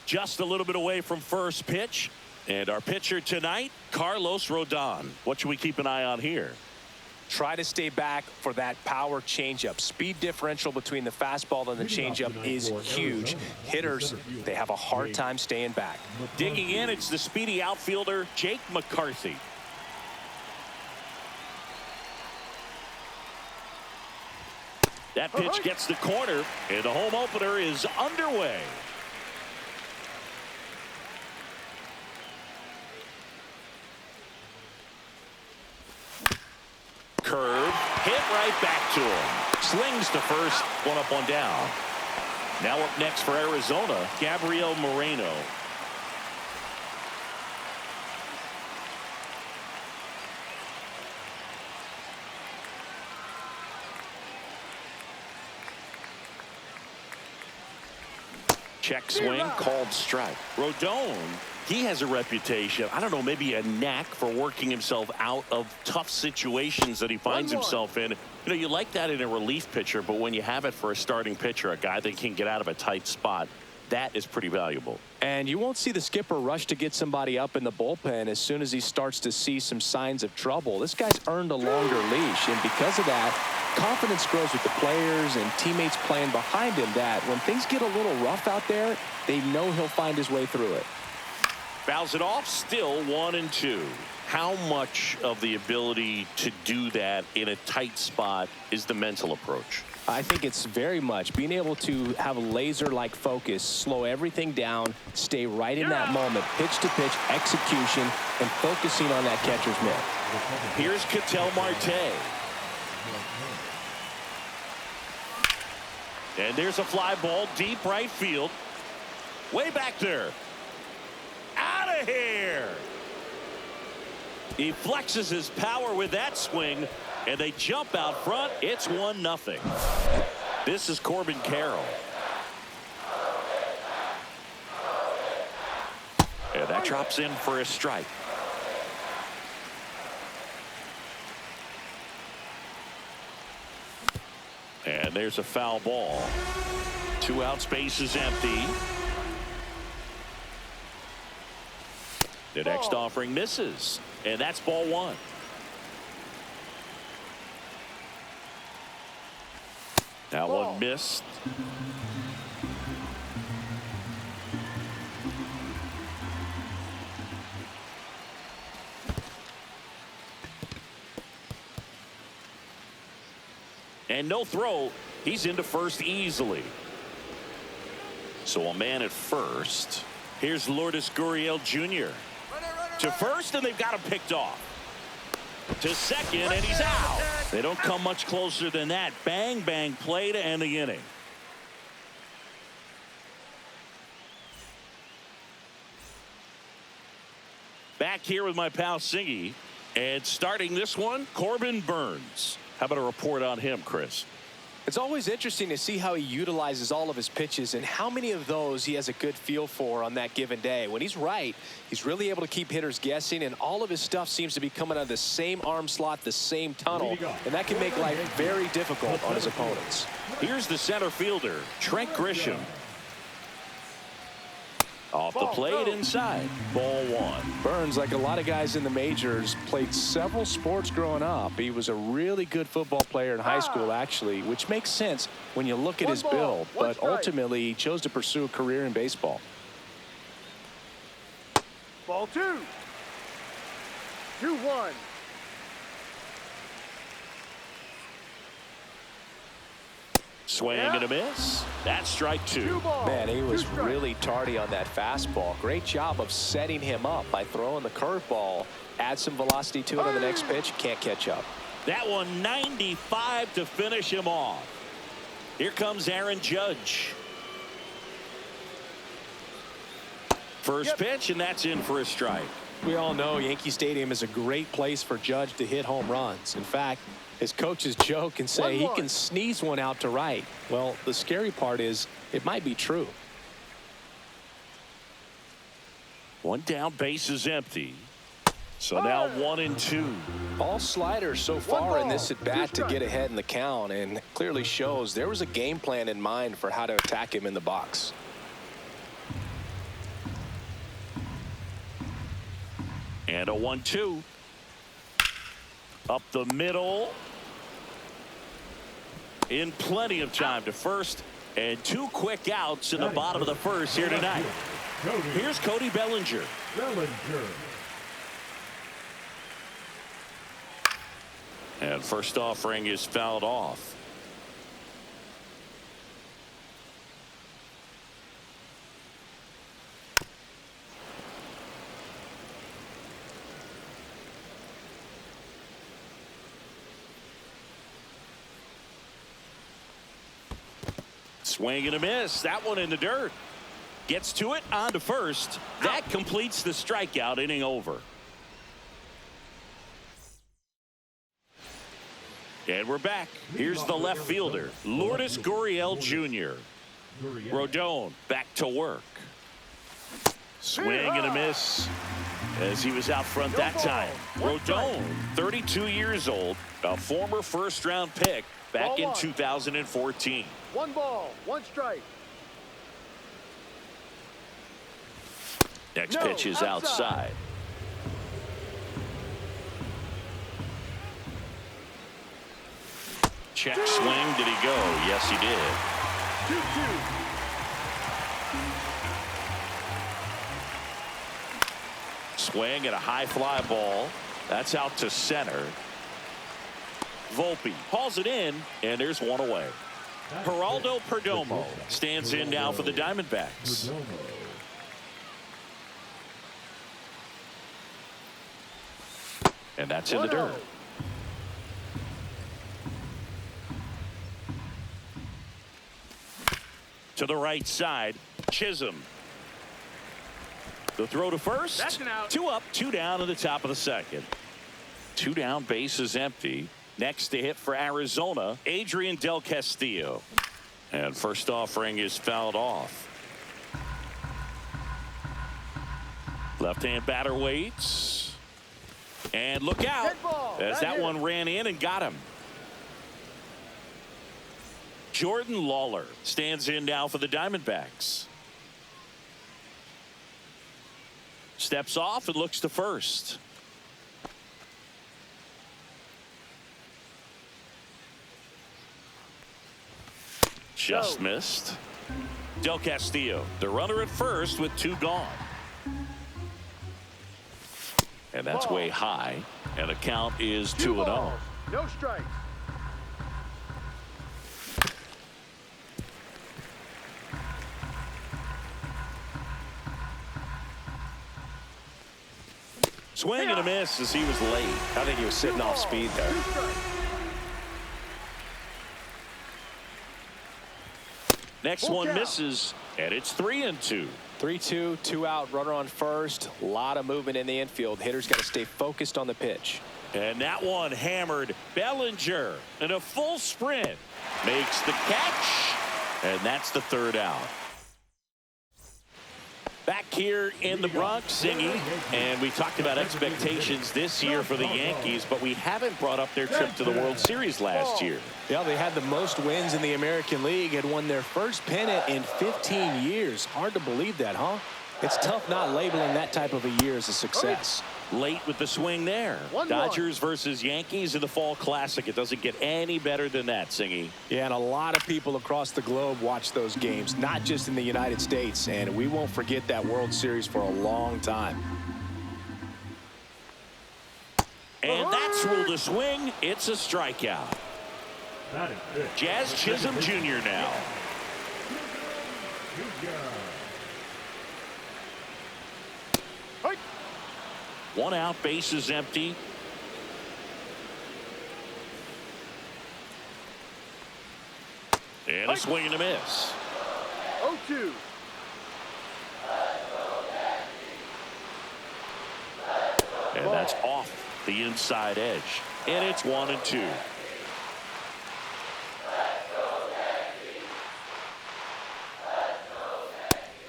just a little bit away from first pitch. And our pitcher tonight, Carlos Rodon. What should we keep an eye on here? Try to stay back for that power changeup. Speed differential between the fastball and the changeup is huge. Hitters, they have a hard time staying back. Digging in, it's the speedy outfielder, Jake McCarthy. That pitch gets the corner, and the home opener is underway. Curve, hit right back to him. Slings to first, one up, one down. Now up next for Arizona, Gabriel Moreno. Check swing, called strike. Rodon, he has a reputation, I don't know, maybe a knack for working himself out of tough situations that he finds himself in. You know, you like that in a relief pitcher, but when you have it for a starting pitcher, a guy that can get out of a tight spot, that is pretty valuable. And you won't see the skipper rush to get somebody up in the bullpen as soon as he starts to see some signs of trouble. This guy's earned a longer leash, and because of that, confidence grows with the players and teammates playing behind him, that when things get a little rough out there, they know he'll find his way through it. Fouls it off, still 1-2. How much of the ability to do that in a tight spot is the mental approach? I think it's very much being able to have a laser-like focus, slow everything down, stay right in that moment, pitch-to-pitch execution, and focusing on that catcher's mitt. Here's Ketel Marte. And there's a fly ball deep right field. Way back there. Out of here. He flexes his power with that swing, and they jump out front. It's 1-0. This is Corbin Carroll. And that drops in for a strike. And there's a foul ball. 2 out, space is empty. The next offering misses, and that's ball 1. That one missed. And no throw. He's into first easily. So a man at first. Here's Lourdes Gurriel Jr. to first, and they've got him picked off. To second, and he's out. They don't come much closer than that. Bang, bang play to end the inning. Back here with my pal Singy, and starting this one, Corbin Burnes. How about a report on him, Chris? It's always interesting to see how he utilizes all of his pitches and how many of those he has a good feel for on that given day. When he's right, he's really able to keep hitters guessing, and all of his stuff seems to be coming out of the same arm slot, the same tunnel, and that can make life very difficult on his opponents. Here's the center fielder, Trent Grisham. Off the plate inside. Ball 1. Burnes, like a lot of guys in the majors, played several sports growing up. He was a really good football player in high school, actually, which makes sense when you look at his build. But ultimately, he chose to pursue a career in baseball. Ball 2. 2-1. Swing and a miss. That's strike 2. Man, he was really tardy on that fastball. Great job of setting him up by throwing the curveball. Add some velocity to it on the next pitch. Can't catch up. That one 95 to finish him off. Here comes Aaron Judge. First pitch, and that's in for a strike. We all know Yankee Stadium is a great place for Judge to hit home runs. In fact, his coaches joke and say he can sneeze one out to right. Well, the scary part is it might be true. One down, base is empty. So now 1-2. All sliders so far in this at bat to get ahead in the count, and clearly shows there was a game plan in mind for how to attack him in the box. And a 1-2. Up the middle. In plenty of time to first. And 2 quick outs in the bottom of the first here tonight. Here's Cody Bellinger. And first offering is fouled off. Swing and a miss. That one in the dirt. Gets to it, on to first. That completes the strikeout, inning over. And we're back. Here's the left fielder, Lourdes Gurriel Jr. Rodon back to work. Swing and a miss as he was out front that time. Rodon, 32 years old, a former first-round pick back in 2014. 1 ball, 1 strike. Next pitch is outside. Check swing. Did he go? Yes, he did. 2-2. Swing at a high fly ball. That's out to center. Volpe hauls it in, and there's one away. Geraldo Perdomo stands in now for the Diamondbacks. And that's in the dirt. To the right side, Chisholm. The throw to first. That's an out. 2 up, 2 down in the top of the second. 2 down, base is empty. Next to hit for Arizona, Adrian Del Castillo. And first offering is fouled off. Left-hand batter waits. And look out as that one ran in and got him. Jordan Lawler stands in now for the Diamondbacks. Steps off and looks to first. Just missed. Del Castillo, the runner at first with 2 gone. And that's way high. And the count is 2-0. No strikes. Swing and a miss as he was late. I think he was sitting off speed there. Next one misses, and it's 3-2. 3-2, 2 out, runner on first. A lot of movement in the infield. Hitter's got to stay focused on the pitch. And that one hammered. Bellinger in a full sprint makes the catch, and that's the 3rd out. Back here in the Bronx, Singy, and we talked about expectations this year for the Yankees, but we haven't brought up their trip to the World Series last year. Yeah, they had the most wins in the American League, had won their first pennant in 15 years. Hard to believe that, huh? It's tough not labeling that type of a year as a success. Late with the swing there. Dodgers versus Yankees in the Fall Classic. It doesn't get any better than that, Singy. Yeah, and a lot of people across the globe watch those games, not just in the United States, and we won't forget that World Series for a long time. And that's ruled a swing. It's a strikeout. Jazz Chisholm Jr. now. 1 out, base is empty. And a swing and a miss. 0-2. And that's off the inside edge. And it's 1-2.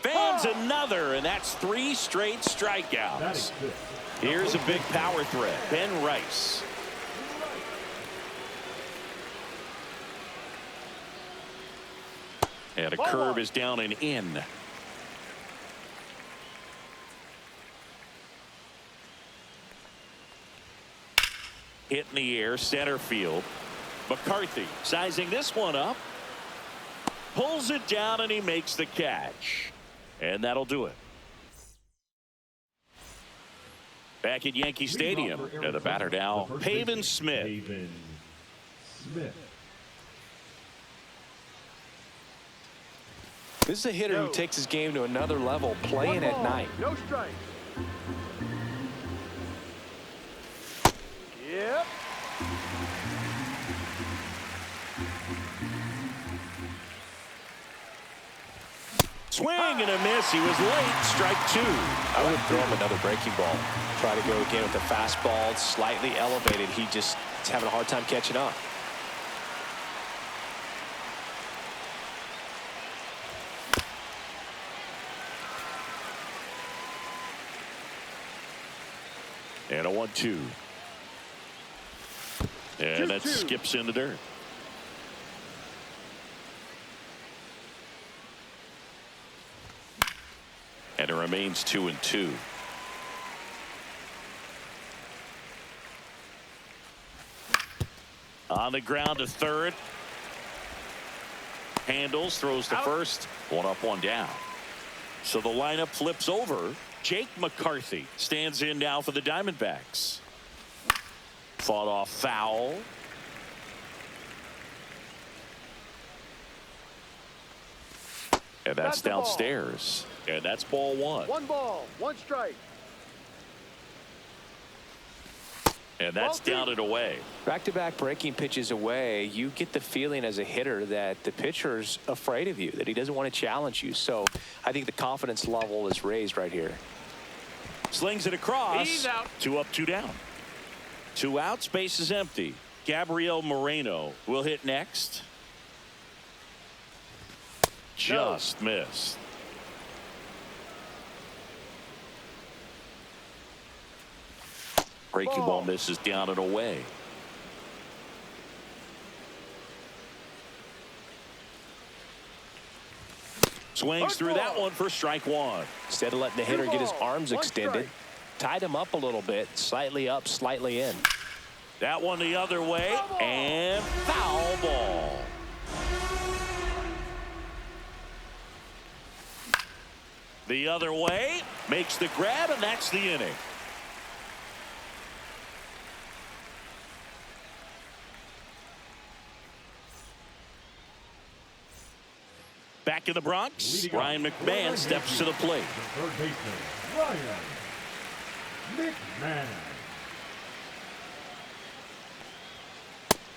Fans another, and that's 3 straight strikeouts. Here's a big power threat, Ben Rice. And a curve is down and in. Hit in the air, center field. McCarthy sizing this one up. Pulls it down, and he makes the catch. And that'll do it. Back at Yankee Stadium, and the batter now, Pavin Smith. This is a hitter who takes his game to another level, playing at night. No strike. Yep. Swing and a miss. He was late. Strike two. I would throw him another breaking ball. Try to go again with the fastball, slightly elevated. He just is having a hard time catching up. And a 1-2. And that skips in the dirt. And it remains 2-2. On the ground to third. Handles, throws to first. One up, one down. So the lineup flips over. Jake McCarthy stands in now for the Diamondbacks. Fought off foul. And that's downstairs. And that's ball one. One ball, one strike. And that's down and away. Back-to-back breaking pitches away, you get the feeling as a hitter that the pitcher's afraid of you, that he doesn't want to challenge you. So I think the confidence level is raised right here. Slings it across. He's out. 2 up, 2 down. 2 outs, base is empty. Gabriel Moreno will hit next. Just missed. Breaking ball misses down and away. Swings through that one for strike one. Instead of letting the hitter get his arms extended, tied him up a little bit, slightly up, slightly in. That one the other way, and foul ball. The other way, makes the grab, and that's the inning. Back in the Bronx, Ryan McMahon steps to the plate. Third baseman, Ryan McMahon.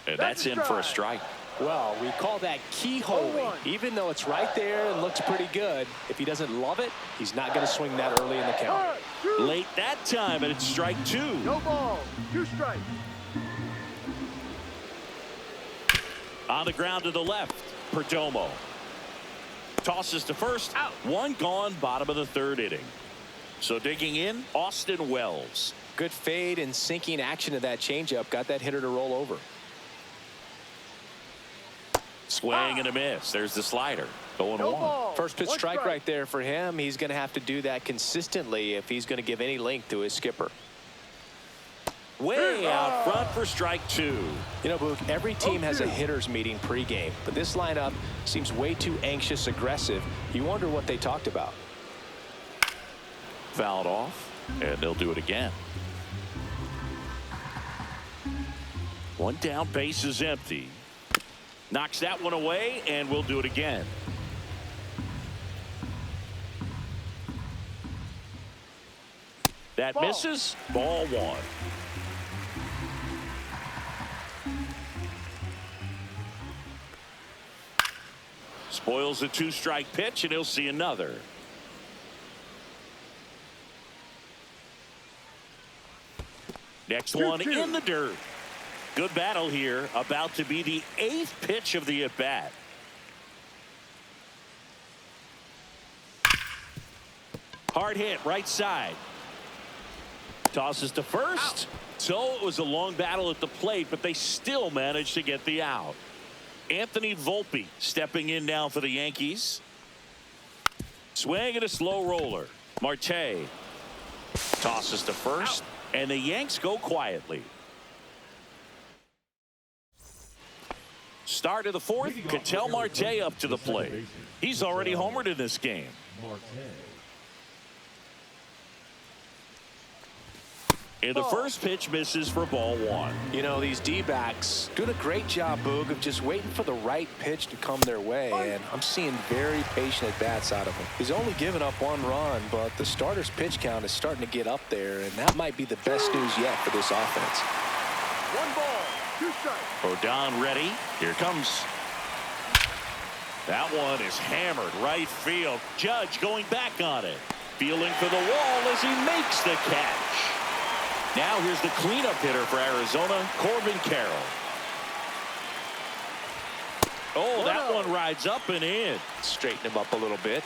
And that's in for a strike. Well, we call that keyholing. Even though it's right there and looks pretty good, if he doesn't love it, he's not going to swing that early in the count. Late that time, and it's strike two. No ball, 2 strikes. On the ground to the left, Perdomo. Tosses to first. Out. 1 gone, bottom of the 3rd inning. So digging in, Austin Wells. Good fade and sinking action of that changeup got that hitter to roll over. Swing and a miss. There's the slider. 0-1. First pitch strike right there for him. He's going to have to do that consistently if he's going to give any length to his skipper. Way out front for strike 2. You know, Boog, every team has a hitter's meeting pregame, but this lineup seems way too anxious, aggressive. You wonder what they talked about. Fouled off, and they'll do it again. 1 down, base is empty. Knocks that one away, and we'll do it again. That misses. Ball 1. Spoils a 2-strike pitch, and he'll see another. Next one in the dirt. Good battle here. About to be the 8th pitch of the at-bat. Hard hit, right side. Tosses to first. So it was a long battle at the plate, but they still managed to get the out. Anthony Volpe stepping in now for the Yankees. Swing and a slow roller. Marte tosses to first, and the Yanks go quietly. Start of the fourth. Ketel Marte up to the plate. He's already homered in this game. And the first pitch misses for ball one. You know, these D-backs doing a great job, Boog, of just waiting for the right pitch to come their way, and I'm seeing very patient at-bats out of him. He's only given up 1 run, but the starter's pitch count is starting to get up there, and that might be the best news yet for this offense. 1 ball, 2 strikes. Rodon ready. Here comes. That one is hammered right field. Judge going back on it. Fielding for the wall as he makes the catch. Now here's the cleanup hitter for Arizona, Corbin Carroll. Oh, that one rides up and in. Straighten him up a little bit.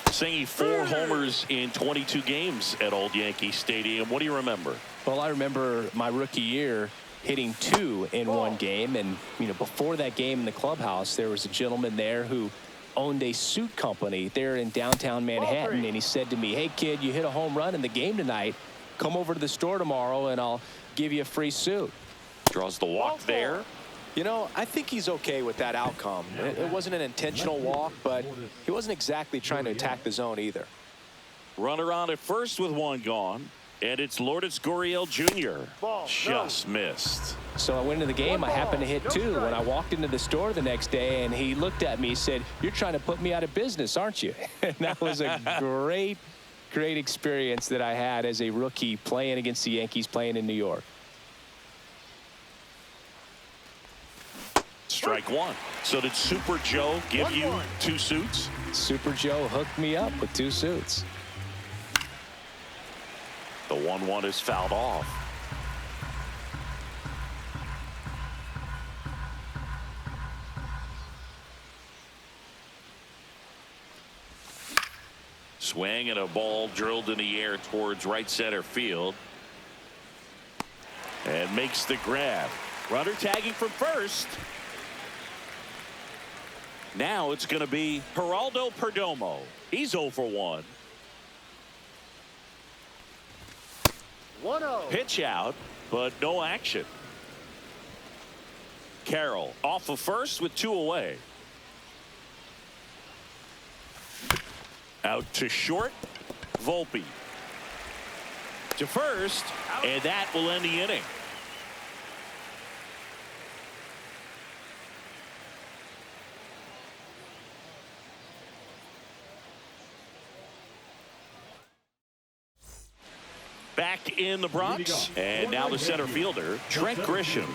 Saying 4 homers in 22 games at Old Yankee Stadium. What do you remember? Well, I remember my rookie year hitting 2 in 1 game. And, you know, before that game in the clubhouse, there was a gentleman there who owned a suit company there in downtown Manhattan, and he said to me, "Hey kid, you hit a home run in the game tonight. Come over to the store tomorrow and I'll give you a free suit." Draws the walk there. You know, I think he's okay with that outcome. It wasn't an intentional walk, but he wasn't exactly trying to attack the zone either. Runner on at first with 1 gone, and it's Lourdes Gurriel Jr. Just missed. So I went into the game. I happened to hit 2 when I walked into the store the next day, and he looked at me and said, "You're trying to put me out of business, aren't you?" And that was a great experience that I had as a rookie playing against the Yankees, playing in New York. Strike 1. So did Super Joe give you 2 suits? Super Joe hooked me up with 2 suits. The 1-1 is fouled off. Swing and a ball drilled in the air towards right center field. And makes the grab. Runner tagging from first. Now it's going to be Geraldo Perdomo. He's 0 for 1. 1-0. Pitch out, but no action. Carroll off of first with 2 away. Out to short. Volpe to first, and that will end the inning. Back in the Bronx, and now the center fielder, Trent Grisham.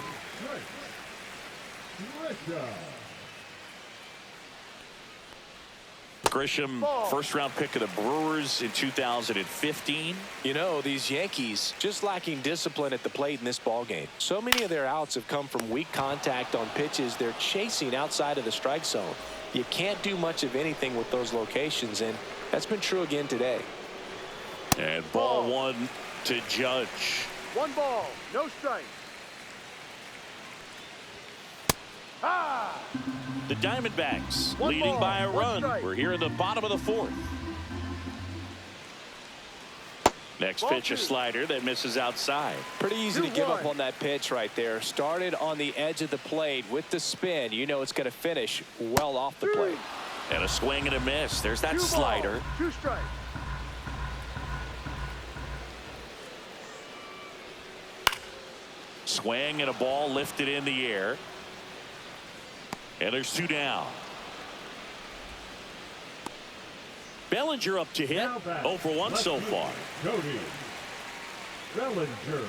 Grisham, first-round pick of the Brewers in 2015. You know, these Yankees just lacking discipline at the plate in this ballgame. So many of their outs have come from weak contact on pitches they're chasing outside of the strike zone. You can't do much of anything with those locations, and that's been true again today. And ball 1 to Judge. 1 ball, no strike. The Diamondbacks 1 leading ball, by a 1 run. strike. We're here in the bottom of the 4th. Next pitch, a slider that misses outside. Pretty easy to give up on that pitch right there. Started on the edge of the plate with the spin. You know it's going to finish well off the plate. And a swing and a miss. There's that 2 slider. ball, 2 strikes. Swing and a ball lifted in the air. And there's 2 down. Bellinger up to hit. 0 for 1 so far. Cody Bellinger.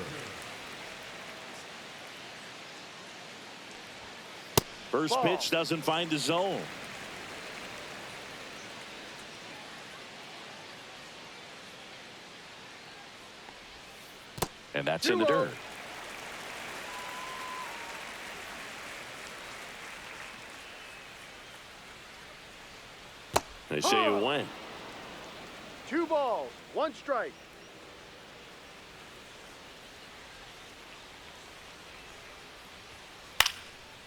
First pitch doesn't find the zone. And that's in the dirt. They say you win. 2 balls, 1 strike.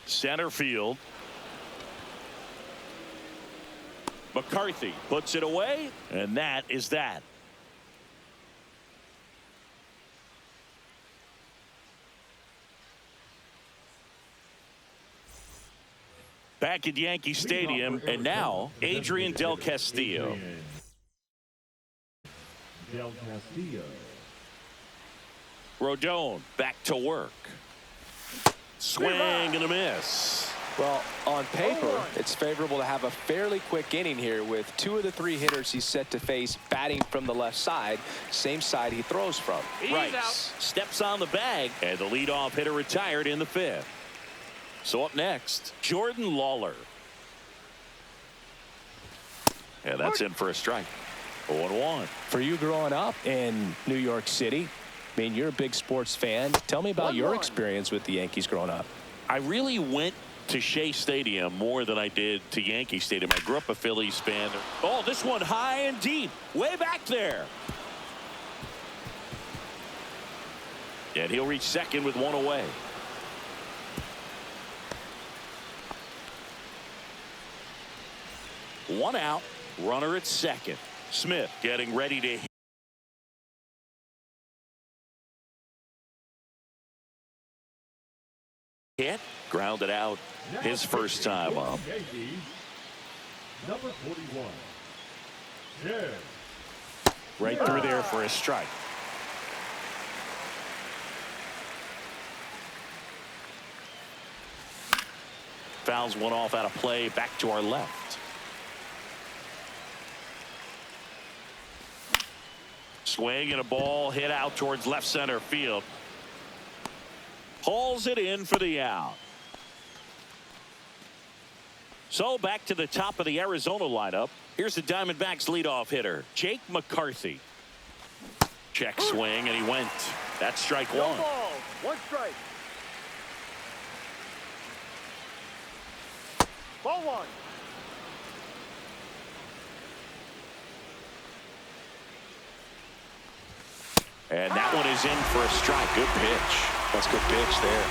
Center field. McCarthy puts it away, and that is that. Back at Yankee Stadium, and now Adrian Del Castillo. Del Castillo. Rodon back to work. Swing and a miss. Well, on paper, it's favorable to have a fairly quick inning here with 2 of the 3 hitters he's set to face batting from the left side, same side he throws from. Rice steps on the bag, and the leadoff hitter retired in the 5th. So up next, Jordan Lawler. And that's in for a strike. 0-1. For you growing up in New York City, I mean, you're a big sports fan. Tell me about your experience with the Yankees growing up. I really went to Shea Stadium more than I did to Yankee Stadium. I grew up a Phillies fan. Oh, this one high and deep, way back there. And he'll reach second with 1 away. One out, runner at second. Smith getting ready to hit. Grounded out his first time up. Yankees, number 41. Shea. Right through there for a strike. Fouls one off out of play, back to our left. Swing and a ball hit out towards left center field. Hauls it in for the out. So back to the top of the Arizona lineup. Here's the Diamondbacks leadoff hitter, Jake McCarthy. Check swing, and he went. That's strike No one. ball, 1 strike. Ball 1. And that one is in for a strike. Good pitch. That's a good pitch there.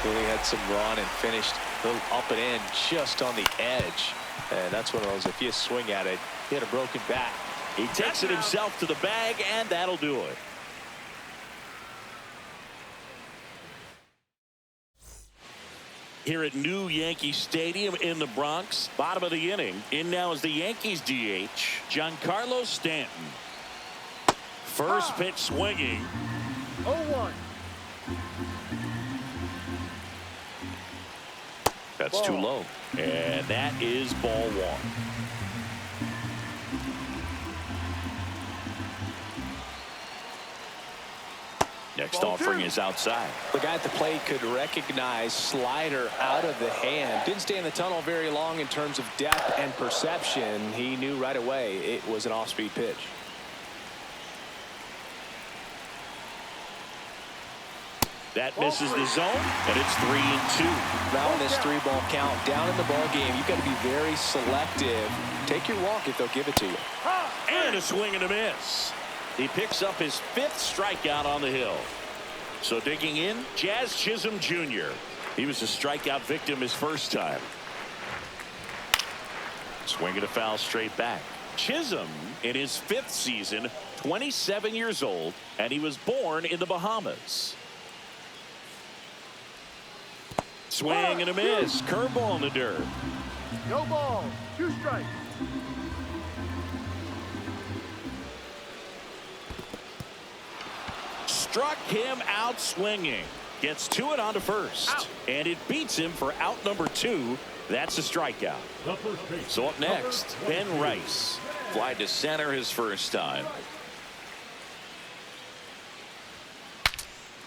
Really had some run and finished a little up and in just on the edge. And that's one of those, if you swing at it, he had a broken bat. He takes it himself to the bag, and that'll do it. Here at New Yankee Stadium in the Bronx, bottom of the inning. In now is the Yankees DH, Giancarlo Stanton. First pitch swinging. 0-1. That's too low. And that is ball 1. Next offering is outside. The guy at the plate could recognize slider out of the hand. Didn't stay in the tunnel very long in terms of depth and perception. He knew right away it was an off-speed pitch. That misses the zone, and it's 3-2. Now in this 3-ball count, down in the ball game, you've got to be very selective. Take your walk if they'll give it to you. And a swing and a miss. He picks up his 5th strikeout on the hill. So digging in, Jazz Chisholm Jr. He was a strikeout victim his first time. Swing and a foul straight back. Chisholm in his 5th season, 27 years old, and he was born in the Bahamas. Swing and a miss. Curveball in the dirt. No ball, 2 strikes. Struck him out swinging. Gets to it onto first. Out. And it beats him for out number 2. That's a strikeout. The first base. So up next, Ben Rice. Fly to center his first time.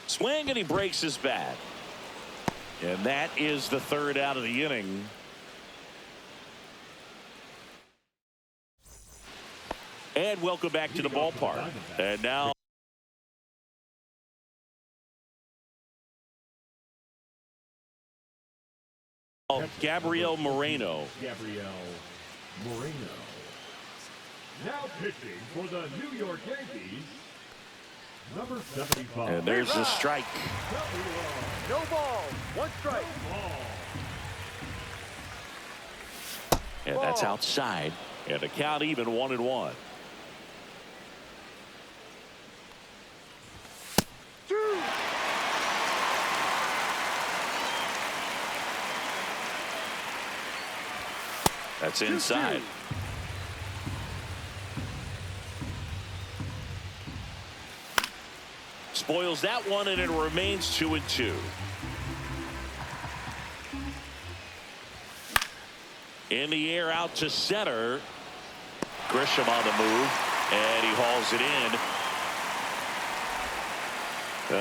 Swing and he breaks his bat. And that is the 3rd out of the inning. And welcome back to the ballpark. And now Gabriel Moreno. Gabriel Moreno. Now pitching for the New York Yankees, number 75. And there's the strike. No ball, 1 strike. And that's outside. And the count even 1-1. 2. That's inside. 2-2. Spoils that one, and it remains 2-2. In the air out to center. Grisham on the move, and he hauls it in.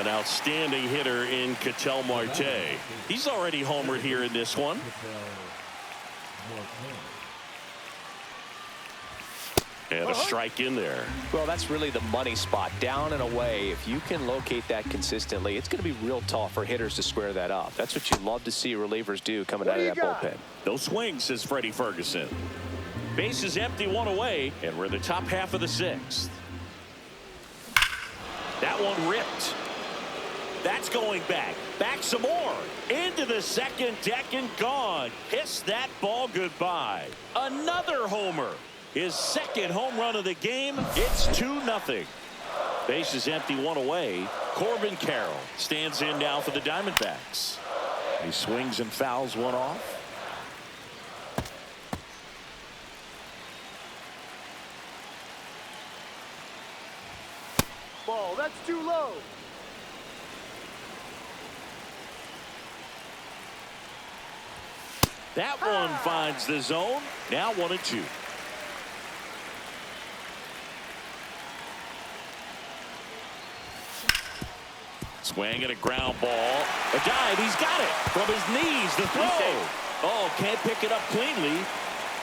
An outstanding hitter in Ketel Marte. He's already homered here in this one. And a strike in there. Well, that's really the money spot. Down and away. If you can locate that consistently, it's going to be real tough for hitters to square that up. That's what you love to see relievers do coming out of that bullpen. No swing, says Freddie Ferguson. Base is empty, one away, and we're in the top half of the sixth. That one ripped. That's going back. Back some more. Into the second deck and gone. Kiss that ball goodbye. Another homer. His second home run of the game. It's 2-0. Base is empty, one away. Corbin Carroll stands in now for the Diamondbacks. He swings and fouls one off. Ball, that's too low. That one finds the zone. Now 1-2. Swing and a ground ball. A dive. He's got it from his knees. The throw. Oh, can't pick it up cleanly.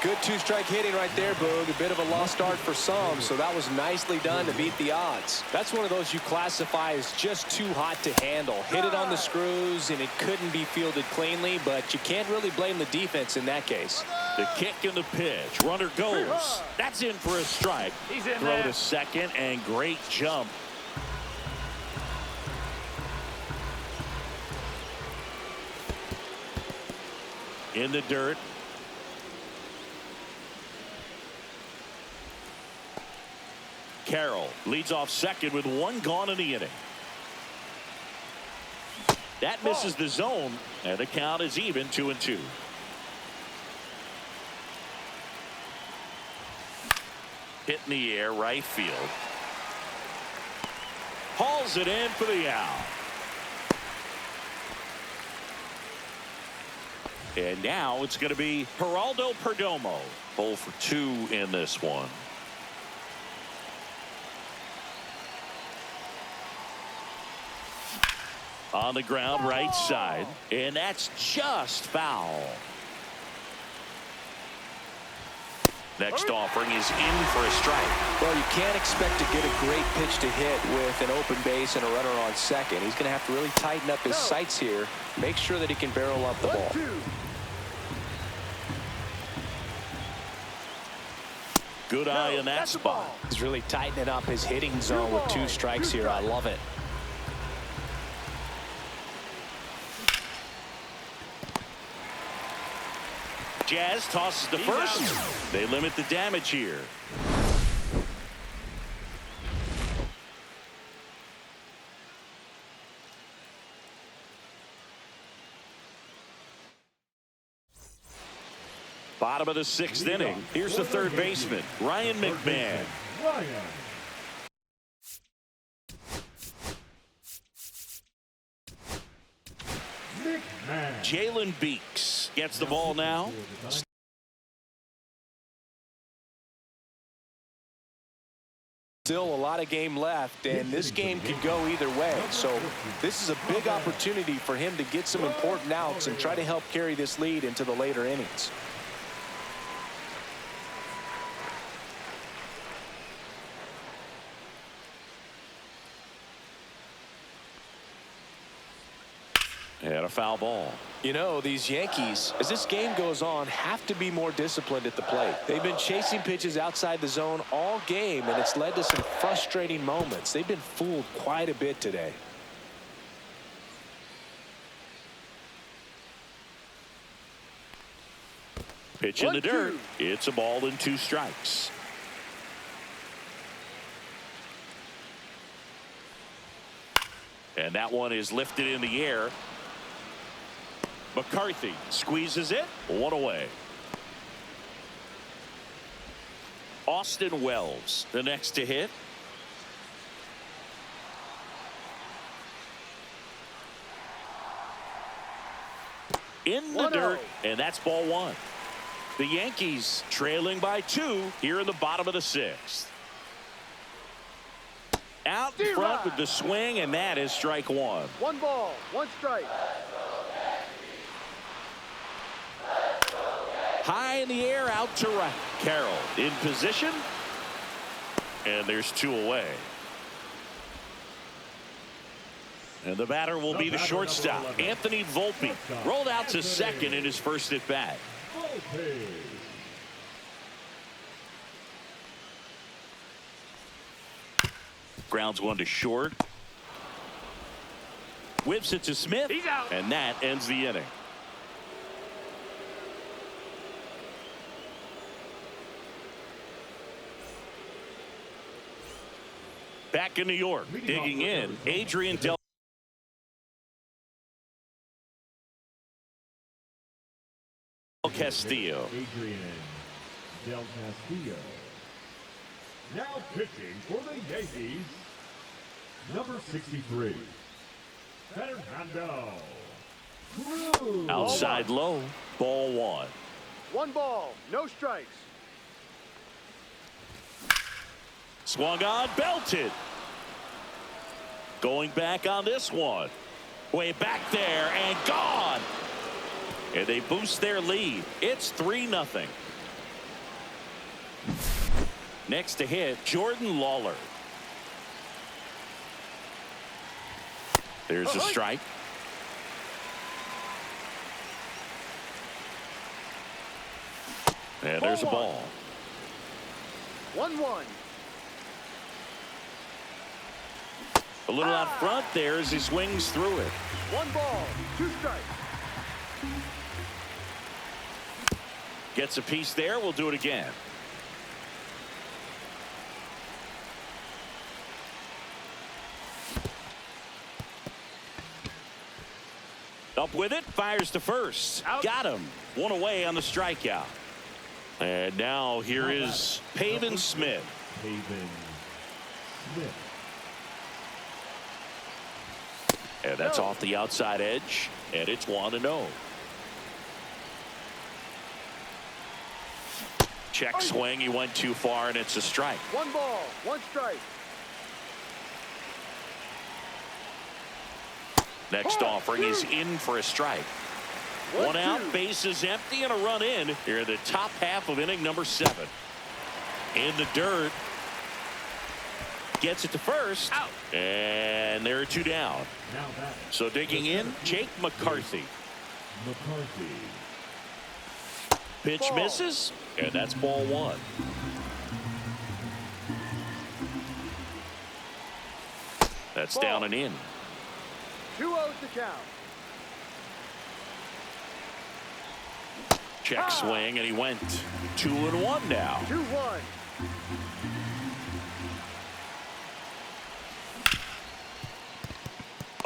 Good two-strike hitting right there, Boog. A bit of a lost start for some, so that was nicely done to beat the odds. That's one of those you classify as just too hot to handle. Hit it on the screws, and it couldn't be fielded cleanly, but you can't really blame the defense in that case. The kick and the pitch. Runner goes. That's in for a strike. He's in Throw there. to second, and great jump. In the dirt. Carroll leads off second with one gone in the inning. That misses the zone, and the count is even 2-2. Hit in the air, right field. Hauls it in for the out. And now it's going to be Geraldo Perdomo. 0 for 2 in this one. On the ground, right side, and that's just foul. Next offering is in for a strike. Well, you can't expect to get a great pitch to hit with an open base and a runner on second. He's going to have to really tighten up his sights here. Make sure that he can barrel up the ball. 1-2. Good eye in that spot. He's really tightening up his hitting zone with 2 strikes here. I love it. Jazz tosses to first. They limit the damage here. Bottom of the 6th inning. Here's the third baseman, Ryan McMahon. Jalen Beeks gets the ball now. Still a lot of game left, and this game could go either way. So this is a big opportunity for him to get some important outs and try to help carry this lead into the later innings. And a foul ball. You know, these Yankees, as this game goes on, have to be more disciplined at the plate. They've been chasing pitches outside the zone all game, and it's led to some frustrating moments. They've been fooled quite a bit today. Pitch in the dirt. It's a ball and 2 strikes. And that one is lifted in the air. McCarthy squeezes it. 1 away. Austin Wells, the next to hit. In the dirt, and that's ball one. The Yankees trailing by 2 here in the bottom of the 6th. Out in front with the swing, and that is strike 1. 1 ball, 1 strike. High in the air, out to right. Carroll in position, and there's 2 away. And the batter will be the shortstop, Anthony Volpe. Rolled out to second in his first at bat. Grounds 1 to short. Whips it to Smith, and that ends the inning. Back in New York, digging in, Adrian Del Castillo. Adrian Del Castillo. Now pitching for the Yankees, number 63, Fernando Cruz. Outside low, ball 1. 1 ball, no strikes. Swung on, belted. Going back on this one. Way back there and gone. And they boost their lead. It's 3-0. Next to hit, Jordan Lawler. There's a strike. And there's a ball. 1-1. A little out front there as he swings through it. 1 ball, 2 strikes. Gets a piece there. We'll do it again. Up with it, fires to first. Out. Got him. 1 away on the strikeout. And now here is Pavin Smith. Pavin Smith. And that's off the outside edge. And it's 1-0. Check swing. He went too far, and it's a strike. 1 ball, 1 strike. Next offering is in for a strike. 1 out, bases empty, and a run in here in the top half of inning number 7. In the dirt. Gets it to first. Out. And there are 2 down. Now batting. So digging in, Jake McCarthy. McCarthy. Pitch misses, and that's ball 1. That's down and in. 2-0 to count. Check swing, and he went 2-1 now. 2-1.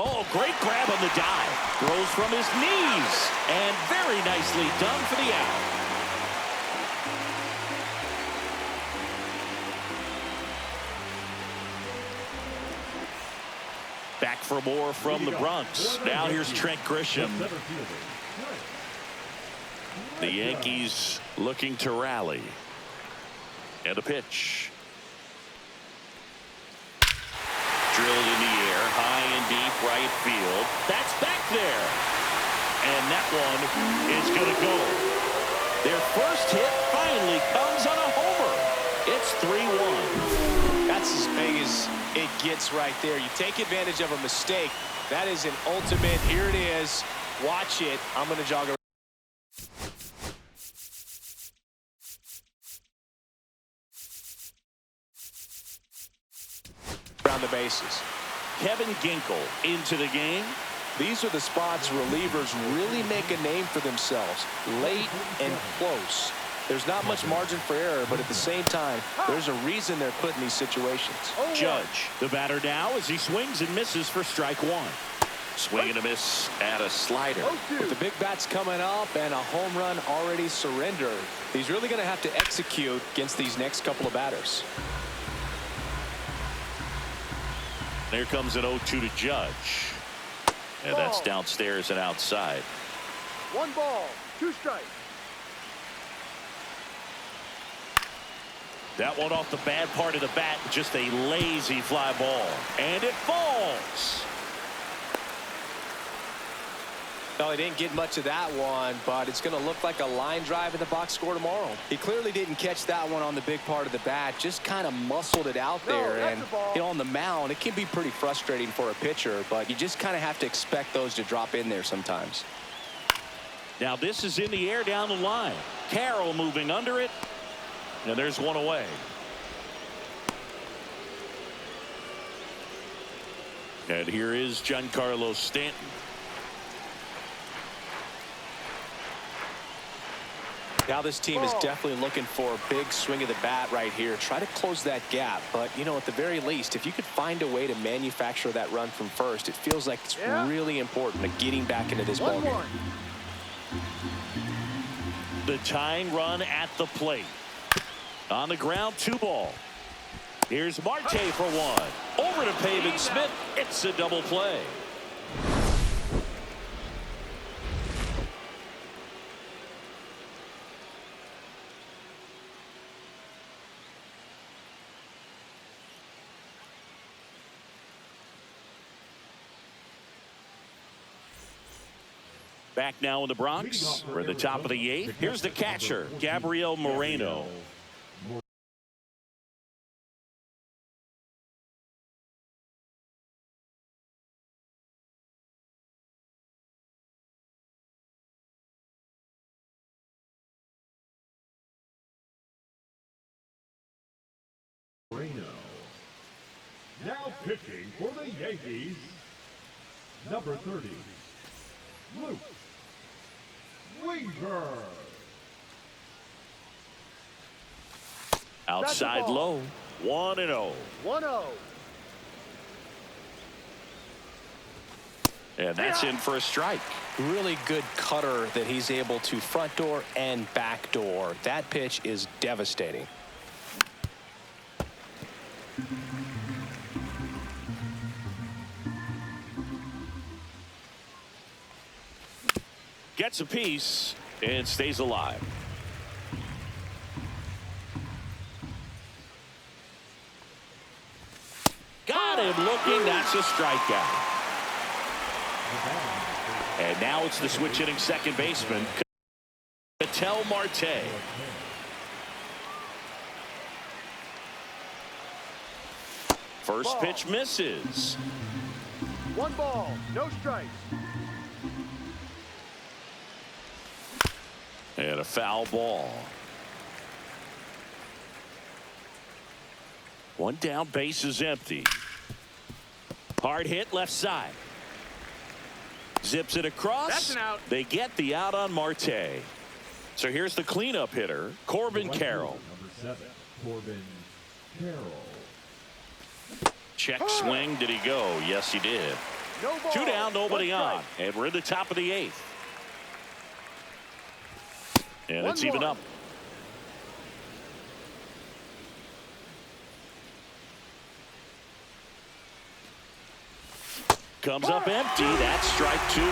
Oh, great grab on the dive. Throws from his knees, and very nicely done for the out. Back for more from the Bronx. Now here's Trent Grisham. The Yankees looking to rally. And a pitch. Drilled in the air, high and deep right field. That's back there. And that one is going to go. Their first hit finally comes on a homer. It's 3-1. That's as big as it gets right there. You take advantage of a mistake. That is an ultimate. Here it is. Watch it. I'm going to jog around. Around the bases. Kevin Ginkel into the game. These are the spots relievers really make a name for themselves. Late and close. There's not much margin for error, but at the same time, there's a reason they're put in these situations. Judge, the batter now, as he swings and misses for strike 1. Swing and a miss at a slider. 0-2. With the big bats coming up and a home run already surrendered, he's really going to have to execute against these next couple of batters. There comes an 0-2 to Judge. And that's downstairs and outside. 1 ball, 2 strikes. That one off the bad part of the bat, just a lazy fly ball. And it falls. Well, he didn't get much of that one, but it's going to look like a line drive in the box score tomorrow. He clearly didn't catch that one on the big part of the bat, just kind of muscled it out there. And you know, on the mound, it can be pretty frustrating for a pitcher, but you just kind of have to expect those to drop in there sometimes. Now this is in the air down the line. Carroll moving under it. And there's one away. And here is Giancarlo Stanton. Now this team is definitely looking for a big swing of the bat right here. Try to close that gap. But, you know, at the very least, if you could find a way to manufacture that run from first, it feels like it's really important to getting back into this ballgame. The tying run at the plate. On the ground, 2 ball. Here's Marte for 1. Over to Pavin Smith. It's a double play. Back now in the Bronx. We're at the top of the 8th. Here's the catcher, Gabriel Moreno. Now pitching for the Yankees, number 30, Luke Weaver. Outside low, 1-0. 1-0. And that's in for a strike. Really good cutter that he's able to front door and back door. That pitch is devastating. Gets a piece and stays alive. Got him looking. That's a strikeout. And now it's the switch hitting second baseman, Ketel Marte. First pitch misses. 1 ball, no strikes. And a foul ball. 1 down, base is empty. Hard hit left side. Zips it across. That's an out. They get the out on Marte. So here's the cleanup hitter, Corbin Carroll. Number 7, Corbin Carroll. Check swing. Did he go? Yes, he did. No ball. 2 down, nobody 1 on. strike. And we're in the top of the 8th. And it's 1-1. even up. Comes up empty. That's strike 2. 1-2.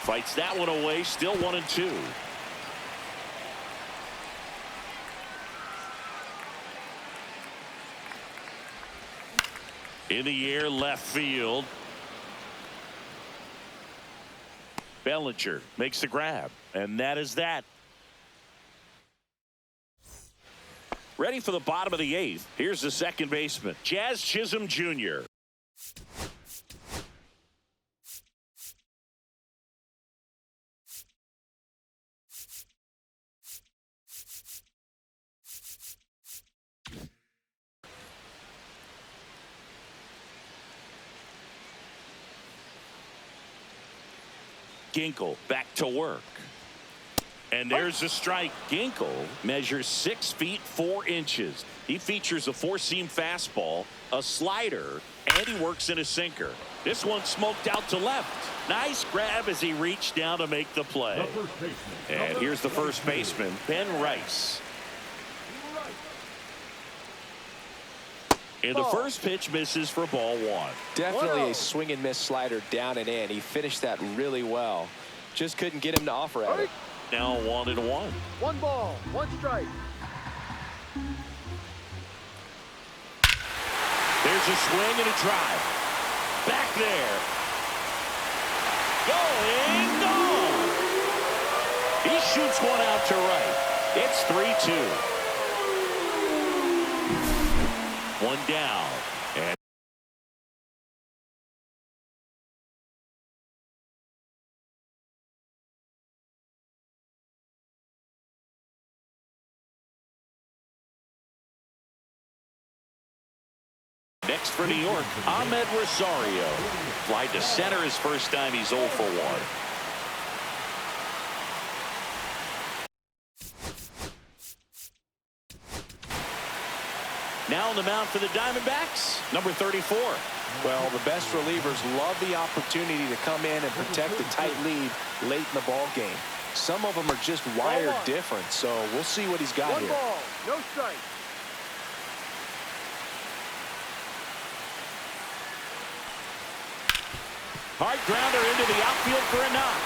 Fights that one away. Still 1-2. In the air, left field. Bellinger makes the grab, and that is that. Ready for the bottom of the 8th. Here's the second baseman, Jazz Chisholm Jr. Ginkle back to work. And there's a strike. Ginkel measures 6 feet 4 inches. He features a 4-seam fastball, a slider, and he works in a sinker. This one smoked out to left. Nice grab as he reached down to make the play. And here's the first baseman, Ben Rice. And the first pitch misses for ball 1. Definitely a swing and miss slider down and in. He finished that really well. Just couldn't get him to offer at it. Now 1-1. 1 ball, 1 strike. There's a swing and a drive. Back there. Going, gone. He shoots one out to right. It's 3-2. 1 down. And next for New York, Ahmed Rosario. Fly to center his first time. He's 0 for 1. Now on the mound for the Diamondbacks, number 34. Well, the best relievers love the opportunity to come in and protect a tight lead late in the ball game. Some of them are just wired different, so we'll see what he's got 1 here. ball, no strike. Hard grounder into the outfield for a knock.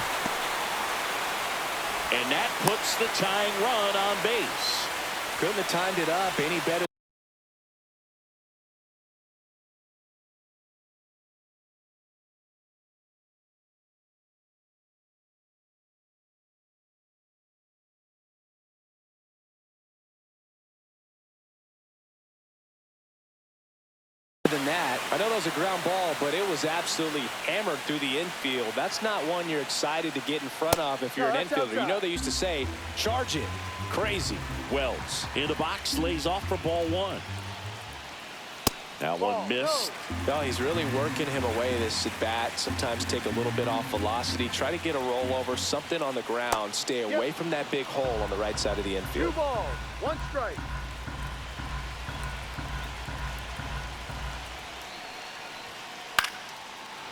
And that puts the tying run on base. Couldn't have timed it up any better than that. I know that was a ground ball, but it was absolutely hammered through the infield. That's not one you're excited to get in front of if you're an infielder. You know they used to say, charge it. Crazy. Wells in the box, lays off for ball 1. Now one missed. No, he's really working him away this at bat. Sometimes take a little bit off velocity. Try to get a rollover, something on the ground. Stay away from that big hole on the right side of the infield. 2 balls, 1 strike.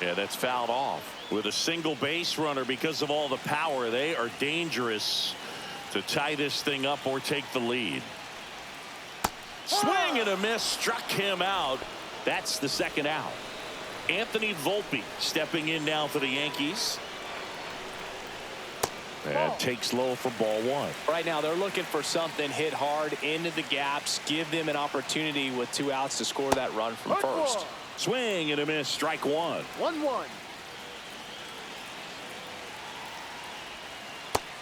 Yeah, that's fouled off. With a single base runner, because of all the power, they are dangerous to tie this thing up or take the lead. Swing and a miss, struck him out. That's the second out. Anthony Volpe stepping in now for the Yankees. And takes low for ball 1. Right now they're looking for something hit hard into the gaps, give them an opportunity with 2 outs to score that run from first. Swing and a miss, strike 1. 1-1.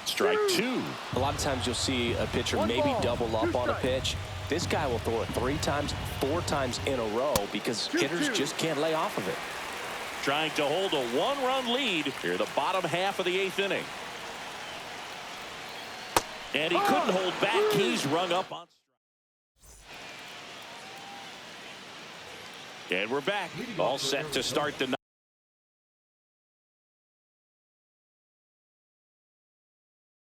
Strike 2. A lot of times you'll see a pitcher maybe double up on a pitch. This guy will throw it 3 times, 4 times in a row because hitters just can't lay off of it. Trying to hold a 1-run lead here the bottom half of the 8th inning. And he couldn't hold back. He's rung up on. And we're back. All set to start the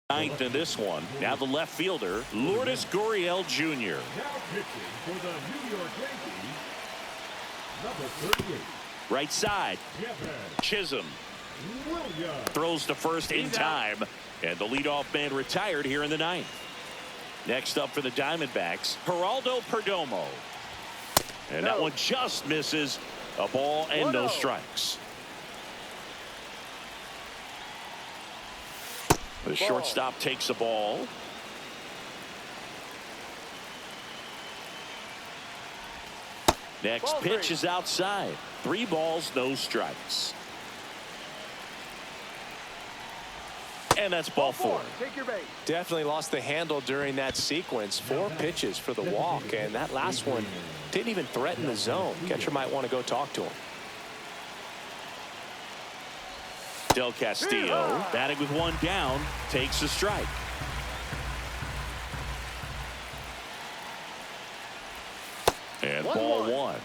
ninth in this one. Now the left fielder, Lourdes Gurriel Jr. Now pitching for the New York Yankees, number 38. Right side, Chisholm throws to first in time, and the leadoff man retired here in the 9th. Next up for the Diamondbacks, Geraldo Perdomo. And that one just misses. A ball and no strikes. The shortstop takes the ball. Next pitch is outside. 3 balls, no strikes. And that's ball 4. Take your base. Definitely lost the handle during that sequence. 4 pitches for the walk, and that last one didn't even threaten the zone. Catcher might want to go talk to him. Del Castillo batting with 1 down, takes a strike. And ball 1.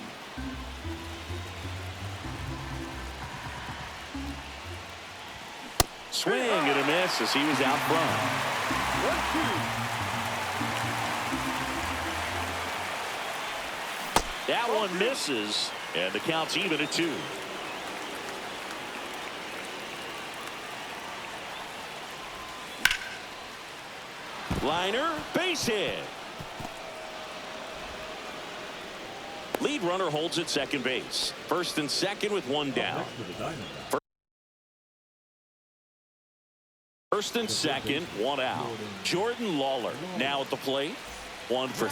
Swing and a miss as he was out front. 1-2. That one misses, and the count's even at 2. Liner, base hit. Lead runner holds at second base. First and second with one down. First and second, one out. Jordan Lawler now at the plate. 1 for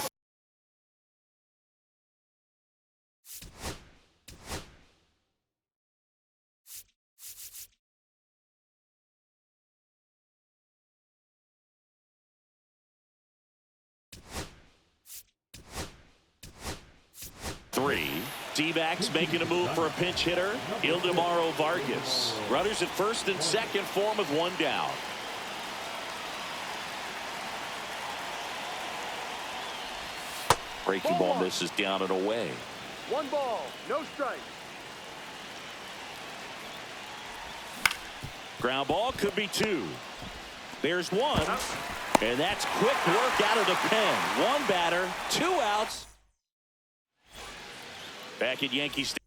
3. DBacks making a move for a pinch hitter. Ildemaro Vargas. Runners at first and second for him with one down. Breaking ball misses down and away. 1 ball, no strike. Ground ball could be 2. There's 1. And that's quick work out of the pen. 1 batter, 2 outs. Back at Yankee Stadium.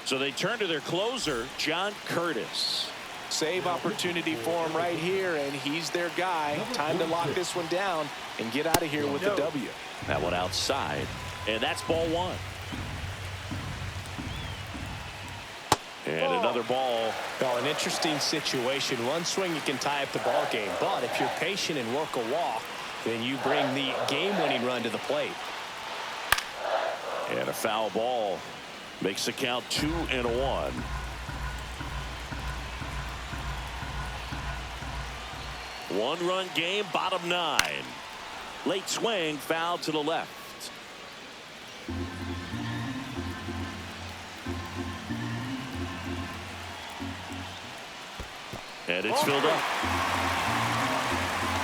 So they turn to their closer, John Curtis. Save opportunity for him right here, and he's their guy. Time to lock this one down and get out of here with the W. That one outside, and that's ball 1. And another ball. Well, an interesting situation. One swing, you can tie up the ball game, but if you're patient and work a walk, then you bring the game-winning run to the plate. And a foul ball makes the count 2-1. One-run game, bottom 9. Late swing, foul to the left. And it's filled up.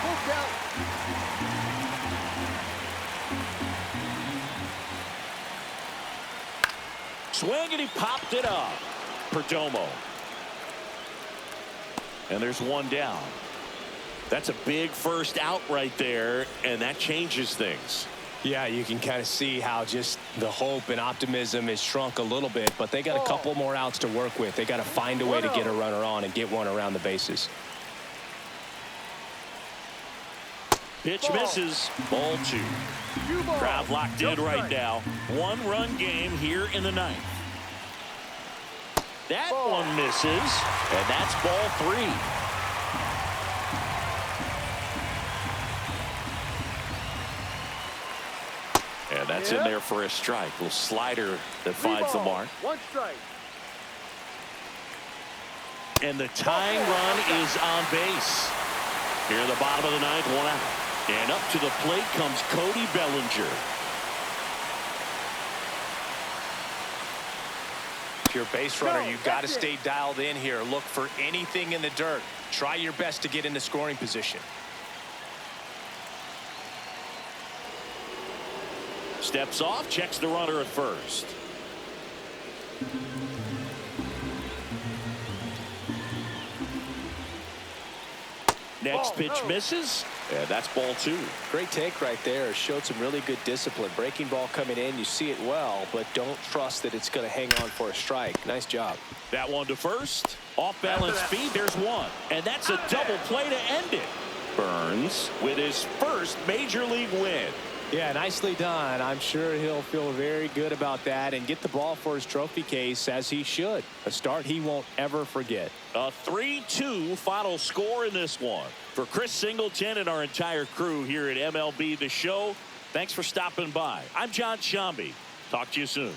Full count. Swing, and he popped it up. Perdomo. And there's one down. That's a big first out right there, and that changes things. Yeah, you can kind of see how just the hope and optimism is shrunk a little bit, but they got a couple more outs to work with. They got to find a way to get a runner on and get one around the bases. Pitch misses. Ball 2. Crowd locked in right now. One-run game here in the 9th. That one misses, and that's ball 3. And that's in there for a strike. Little slider that finds the mark. 1 strike. And the tying run is on base. Here in the bottom of the 9th, 1 out. And up to the plate comes Cody Bellinger. If you're a base runner, you've got to stay dialed in here. Look for anything in the dirt. Try your best to get into scoring position. Steps off, checks the runner at first. Next pitch misses, and that's ball 2. Great take right there. Showed some really good discipline. Breaking ball coming in, you see it well, but don't trust that it's going to hang on for a strike. Nice job. That one to first. Off balance speed, there's 1. And that's a double play to end it. Burns with his first major league win. Yeah, nicely done. I'm sure he'll feel very good about that and get the ball for his trophy case, as he should. A start he won't ever forget. A 3-2 final score in this one. For Chris Singleton and our entire crew here at MLB The Show, thanks for stopping by. I'm John Shambi. Talk to you soon.